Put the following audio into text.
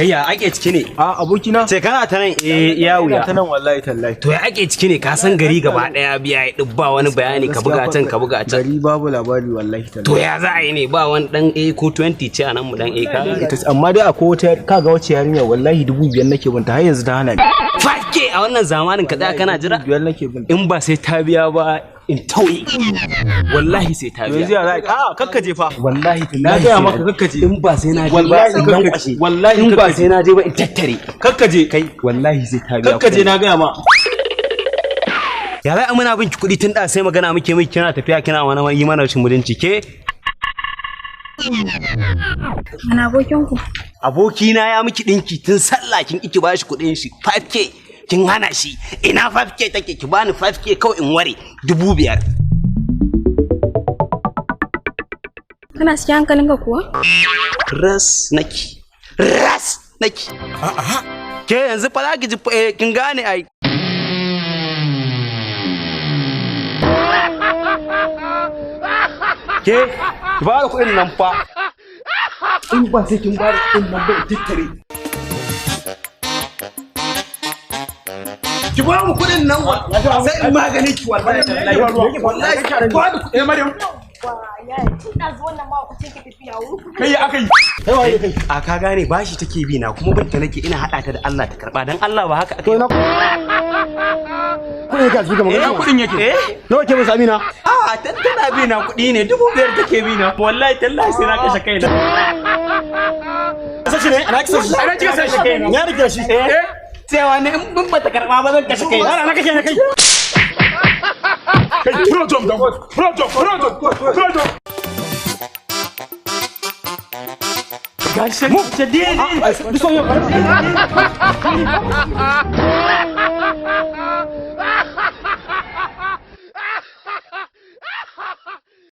Kai ya ake ciki ne? A abokina. Ce kana ta nan ya wuya. Ta nan wallahi tallahi. To ya ake ciki ne ka san gari gaba daya biya ya dubba wani bayani ka buga can ka buga can. Gari babu labari wallahi tallahi. To ya za a yi ne ba wani dan A ko 20 ce a nan mu dan A ka. Amma dai akwai wata kaga wace yarinya wallahi 5,000 nake binta har yanzu ta hana ni. 5K a wannan zamanin ka tsaya kana jira? 5,000 nake binta. In ba sai ta biya ba in tauye. Wallahi sai ta biya. Yanzu ya za a kakkaje fa. Wallahi Na gaya maka kakkaje. in ba sai na je ba Wallahi in kakkaje. kwashe. Wallahi in ba kakkaje. sai na je ba in tattare. Kakkaje. Kai wallahi sai ta biya. Kakkaje na gaya ma. Ya za a muna bin ki kuɗi tun da sai magana muke miki kina tafiya kina wani yi mana rashin mutunci ke? Mana abokinku? Abokina ya miki dinki tun sallah kin ki bashi kuɗin shi 5K kin hana shi ina 5K take ki bani 5K kawai in ware 5,000. Kana cikin hankalinka kuwa? Ras naki. Ke yanzu fa za ki ji kin gane ai. Ke ki ba da kuɗin nan fa. In ba sai kin ba da kuɗin nan ba tattare. Ki ba mu kuɗin nan wa. Sai in magani ki wallahi tallahi. Wallahi ki ba da kuɗin Maryam. Kai aka yi. A ka gane bashi take bi na kuma binta nake ina hada ta da Allah ta karba dan Allah ba haka ake. Kuɗin ka zuga magana. Kuɗin yake. Nawa ke musu Amina? A tana bi na kuɗi ne 5,000 take bi na. Wallahi tallahi sai na kashe kaina. Sashi ne? Ana kisa shi. Ana kisa shi. Ya rike shi. Sai wani in ba ta karba ba zan kashe kaina. Ana kashe ne kai. Kai projom da projom. Gashi mu.